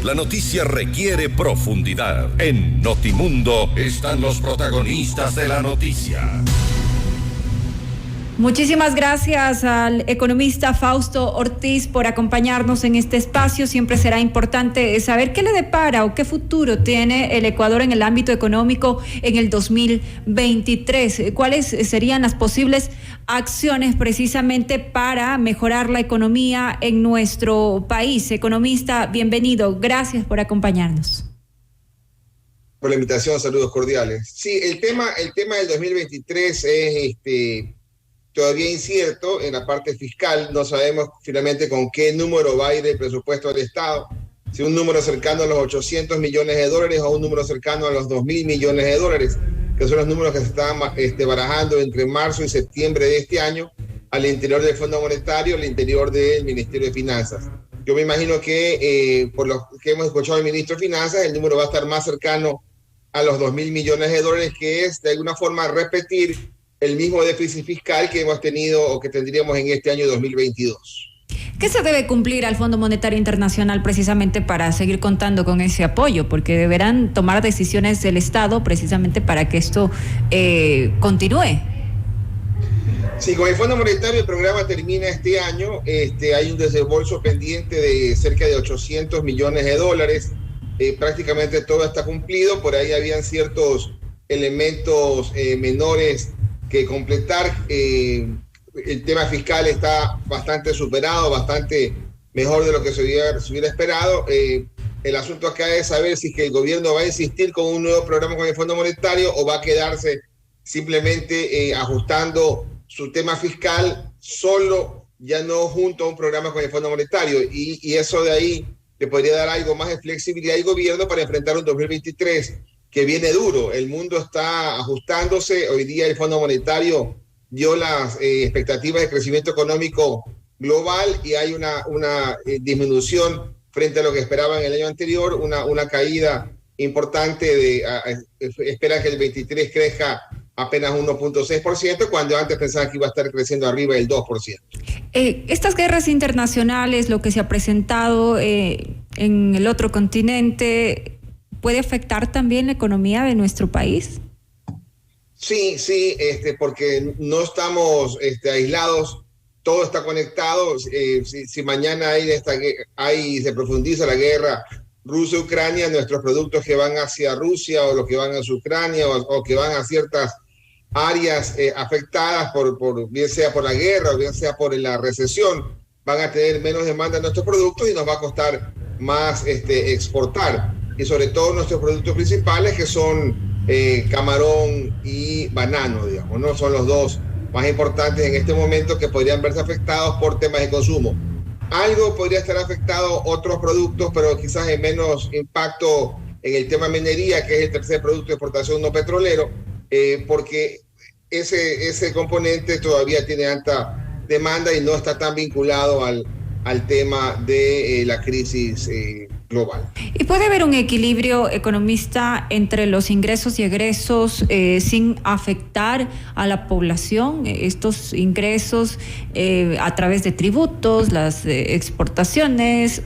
la noticia requiere profundidad. En Notimundo están los protagonistas de la noticia. Muchísimas gracias al economista Fausto Ortiz por acompañarnos en este espacio. Siempre será importante saber qué le depara o qué futuro tiene el Ecuador en el ámbito económico en el 2023. ¿Cuáles serían las posibles acciones precisamente para mejorar la economía en nuestro país? Economista, bienvenido. Gracias por acompañarnos. Por la invitación, saludos cordiales. Sí, el tema del 2023 es todavía incierto en la parte fiscal. No sabemos finalmente con qué número va a ir el presupuesto del Estado, si un número cercano a los 800 millones de dólares o un número cercano a los 2.000 millones de dólares, que son los números que se están barajando entre marzo y septiembre de este año al interior del Fondo Monetario, al interior del Ministerio de Finanzas. Yo me imagino que por lo que hemos escuchado del Ministro de Finanzas, el número va a estar más cercano a los 2.000 millones de dólares, que es de alguna forma repetir el mismo déficit fiscal que hemos tenido o que tendríamos en este año 2022. ¿Qué se debe cumplir al Fondo Monetario Internacional precisamente para seguir contando con ese apoyo? Porque deberán tomar decisiones del Estado precisamente para que esto continúe. Sí, con el Fondo Monetario el programa termina este año. Hay un desembolso pendiente de cerca de 800 millones de dólares. Prácticamente todo está cumplido. Por ahí habían ciertos elementos menores que completar. El tema fiscal está bastante superado, bastante mejor de lo que se hubiera esperado. El asunto acá es saber si es que el gobierno va a insistir con un nuevo programa con el Fondo Monetario o va a quedarse simplemente ajustando su tema fiscal solo, ya no junto a un programa con el Fondo Monetario. Y eso de ahí le podría dar algo más de flexibilidad al gobierno para enfrentar un 2023 que viene duro. El mundo está ajustándose. Hoy día el Fondo Monetario dio las expectativas de crecimiento económico global y hay una disminución frente a lo que esperaban el año anterior, una caída importante. Espera que el 23 crezca apenas 1.6%, cuando antes pensaban que iba a estar creciendo arriba del 2%. Estas guerras internacionales, lo que se ha presentado en el otro continente, ¿puede afectar también la economía de nuestro país? Sí, porque no estamos aislados, todo está conectado. Si mañana se profundiza la guerra Rusia-Ucrania, nuestros productos que van hacia Rusia o los que van hacia Ucrania o que van a ciertas áreas afectadas bien sea por la guerra o bien sea por la recesión, van a tener menos demanda de nuestros productos y nos va a costar más exportar. Y sobre todo nuestros productos principales, que son camarón y banano, digamos, ¿no? Son los dos más importantes en este momento que podrían verse afectados por temas de consumo. Algo podría estar afectado otros productos, pero quizás en menos impacto en el tema minería, que es el tercer producto de exportación no petrolero, porque ese componente todavía tiene alta demanda y no está tan vinculado al tema de la crisis global. ¿Y puede haber un equilibrio, economista, entre los ingresos y egresos sin afectar a la población? Estos ingresos a través de tributos, las exportaciones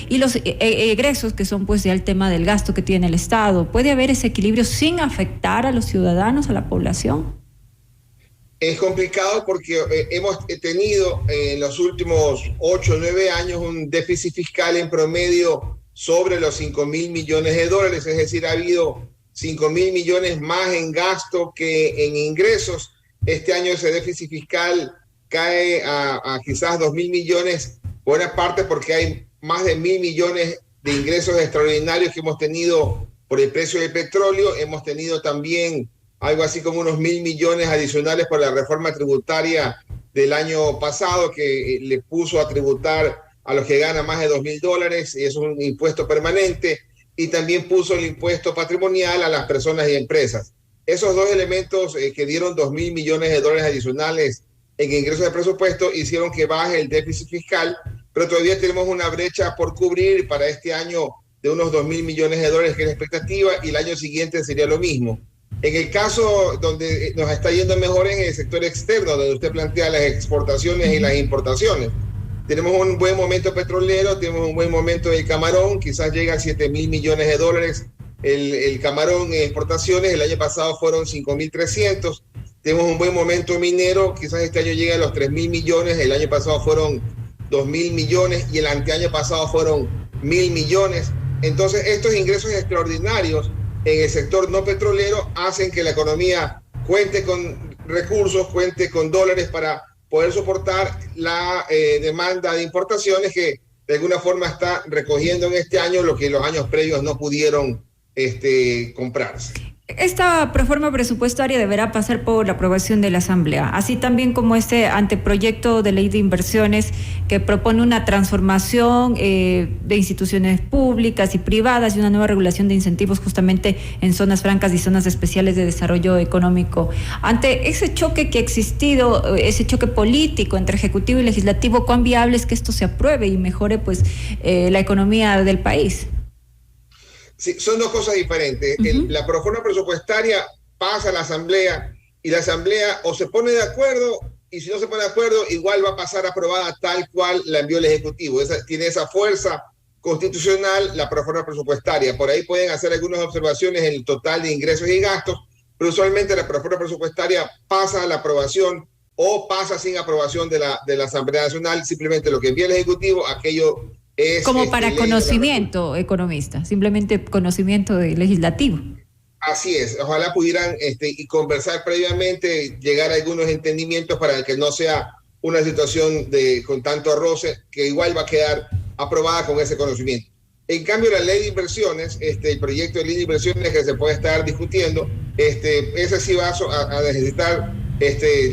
y los egresos que son pues ya el tema del gasto que tiene el Estado. ¿Puede haber ese equilibrio sin afectar a los ciudadanos, a la población? Es complicado porque hemos tenido en los últimos 8 o 9 años un déficit fiscal en promedio sobre los 5.000 millones de dólares, es decir, ha habido 5.000 millones más en gasto que en ingresos. Este año ese déficit fiscal cae a quizás 2.000 millones, buena parte porque hay más de 1.000 millones de ingresos extraordinarios que hemos tenido por el precio del petróleo. Hemos tenido también algo así como unos 1.000 millones adicionales por la reforma tributaria del año pasado, que le puso a tributar a los que ganan más de $2.000, y es un impuesto permanente, y también puso el impuesto patrimonial a las personas y empresas. Esos dos elementos que dieron 2.000 millones de dólares adicionales en ingresos de presupuesto hicieron que baje el déficit fiscal, pero todavía tenemos una brecha por cubrir para este año de unos 2.000 millones de dólares, que es la expectativa, y el año siguiente sería lo mismo. En el caso donde nos está yendo mejor en el sector externo, donde usted plantea las exportaciones y las importaciones, tenemos un buen momento petrolero, tenemos un buen momento del camarón, quizás llega a 7.000 millones de dólares el camarón en exportaciones, el año pasado fueron 5.300. Tenemos un buen momento minero, quizás este año llegue a los 3.000 millones, el año pasado fueron 2.000 millones y el anteaño pasado fueron 1.000 millones. Entonces, estos ingresos extraordinarios en el sector no petrolero hacen que la economía cuente con recursos, cuente con dólares para poder soportar la demanda de importaciones que de alguna forma está recogiendo en este año lo que los años previos no pudieron comprarse. Esta reforma presupuestaria deberá pasar por la aprobación de la Asamblea, así también como este anteproyecto de ley de inversiones que propone una transformación de instituciones públicas y privadas y una nueva regulación de incentivos justamente en zonas francas y zonas especiales de desarrollo económico. Ante ese choque que ha existido, ese choque político entre Ejecutivo y Legislativo, ¿cuán viable es que esto se apruebe y mejore pues la economía del país? Sí, son dos cosas diferentes. La reforma presupuestaria pasa a la Asamblea y la Asamblea o se pone de acuerdo y si no se pone de acuerdo igual va a pasar aprobada tal cual la envió el Ejecutivo. Tiene esa fuerza constitucional la reforma presupuestaria. Por ahí pueden hacer algunas observaciones en el total de ingresos y gastos, pero usualmente la reforma presupuestaria pasa a la aprobación o pasa sin aprobación de la Asamblea Nacional. Simplemente lo que envía el Ejecutivo, aquello es como para conocimiento, economista, simplemente conocimiento del legislativo. Así es, ojalá pudieran y conversar previamente, llegar a algunos entendimientos para que no sea una situación con tanto roce, que igual va a quedar aprobada con ese conocimiento. En cambio, la ley de inversiones, el proyecto de ley de inversiones que se puede estar discutiendo, ese sí va a necesitar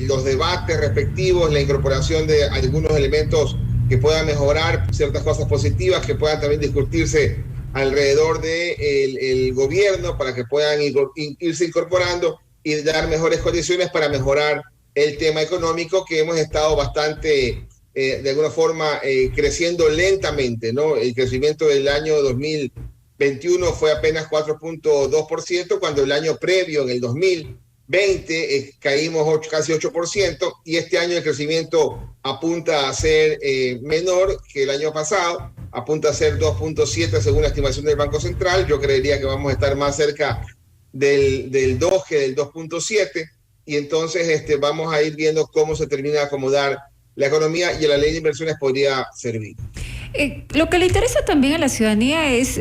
los debates respectivos, la incorporación de algunos elementos que puedan mejorar ciertas cosas positivas, que puedan también discutirse alrededor del gobierno para que puedan irse incorporando y dar mejores condiciones para mejorar el tema económico que hemos estado bastante, de alguna forma, creciendo lentamente, ¿no? El crecimiento del año 2021 fue apenas 4.2%, cuando el año previo, en el 2020, caímos casi 8%, y este año el crecimiento apunta a ser menor que el año pasado, apunta a ser 2.7 según la estimación del Banco Central. Yo creería que vamos a estar más cerca del 2 que del 2.7, y entonces vamos a ir viendo cómo se termina de acomodar la economía, y la ley de inversiones podría servir. Lo que le interesa también a la ciudadanía es,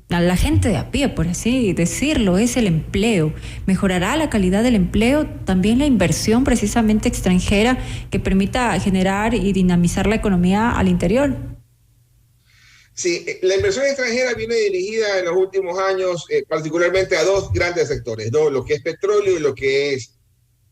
a la gente de a pie, por así decirlo, es el empleo. ¿Mejorará la calidad del empleo? También la inversión precisamente extranjera que permita generar y dinamizar la economía al interior. Sí, la inversión extranjera viene dirigida en los últimos años particularmente a dos grandes sectores, ¿no? Lo que es petróleo y lo que es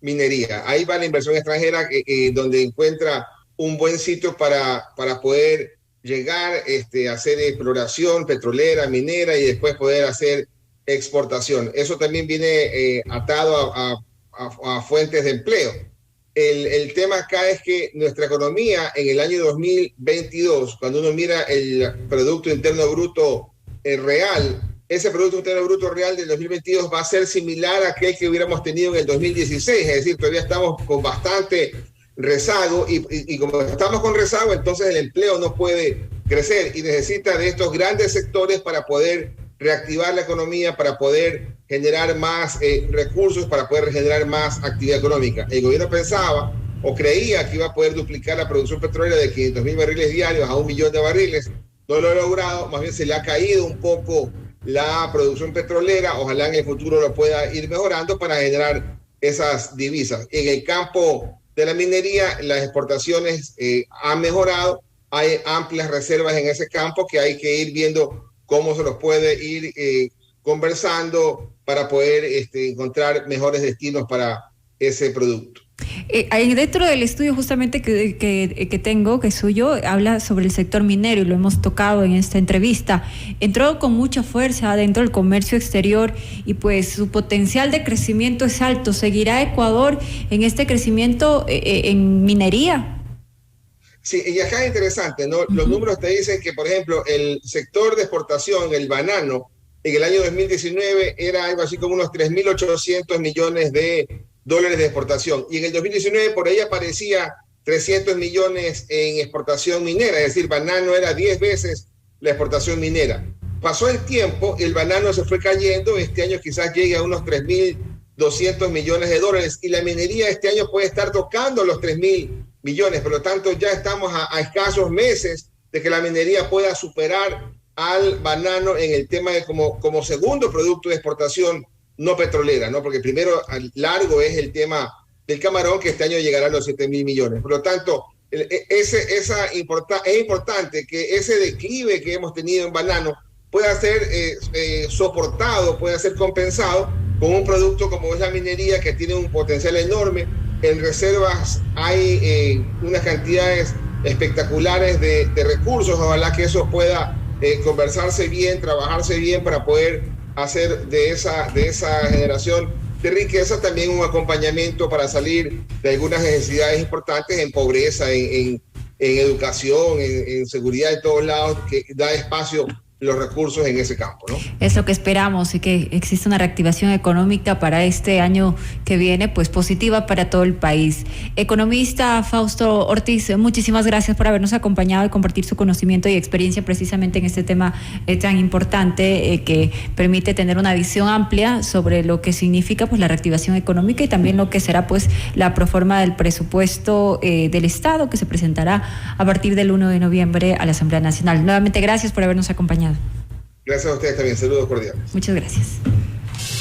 minería. Ahí va la inversión extranjera donde encuentra un buen sitio para poder llegar a hacer exploración petrolera, minera, y después poder hacer exportación. Eso también viene atado a fuentes de empleo. El tema acá es que nuestra economía en el año 2022, cuando uno mira el Producto Interno Bruto real, ese Producto Interno Bruto real del 2022 va a ser similar a aquel que hubiéramos tenido en el 2016, es decir, todavía estamos con bastante rezago, y como estamos con rezago, entonces el empleo no puede crecer y necesita de estos grandes sectores para poder reactivar la economía, para poder generar más recursos, para poder generar más actividad económica. El gobierno pensaba o creía que iba a poder duplicar la producción petrolera de 500.000 barriles diarios a 1 millón de barriles. No lo ha logrado, más bien se le ha caído un poco la producción petrolera. Ojalá en el futuro lo pueda ir mejorando para generar esas divisas. En el campo de la minería, las exportaciones han mejorado, hay amplias reservas en ese campo que hay que ir viendo cómo se los puede ir conversando para poder encontrar mejores destinos para ese producto. Dentro del estudio justamente que tengo, que es suyo, habla sobre el sector minero y lo hemos tocado en esta entrevista. Entró con mucha fuerza dentro del comercio exterior y pues su potencial de crecimiento es alto. ¿Seguirá Ecuador en este crecimiento en minería? Sí, y acá es interesante, ¿no? Los números te dicen que, por ejemplo, el sector de exportación, el banano, en el año 2019 era algo así como unos 3.800 millones de dólares de exportación. Y en el 2019 por ahí aparecía 300 millones en exportación minera, es decir, banano era 10 veces la exportación minera. Pasó el tiempo, el banano se fue cayendo, este año quizás llegue a unos 3.200 millones de dólares y la minería este año puede estar tocando los 3.000 millones, por lo tanto ya estamos a escasos meses de que la minería pueda superar al banano en el tema de como segundo producto de exportación no petrolera, ¿no? Porque primero largo es el tema del camarón, que este año llegará a los 7.000 millones. Por lo tanto, es importante que ese declive que hemos tenido en banano pueda ser soportado, pueda ser compensado con un producto como es la minería, que tiene un potencial enorme. En reservas hay unas cantidades espectaculares de recursos. Ojalá que eso pueda conversarse bien, trabajarse bien para poder hacer de esa generación de riqueza también un acompañamiento para salir de algunas necesidades importantes en pobreza, en educación, en seguridad de todos lados, que da espacio los recursos en ese campo, ¿no? Es lo que esperamos, y que exista una reactivación económica para este año que viene, pues positiva para todo el país. Economista Fausto Ortiz, muchísimas gracias por habernos acompañado y compartir su conocimiento y experiencia precisamente en este tema tan importante que permite tener una visión amplia sobre lo que significa pues la reactivación económica y también lo que será pues la proforma del presupuesto del Estado, que se presentará a partir del 1 de noviembre a la Asamblea Nacional. Nuevamente gracias por habernos acompañado. Gracias a ustedes también. Saludos cordiales. Muchas gracias.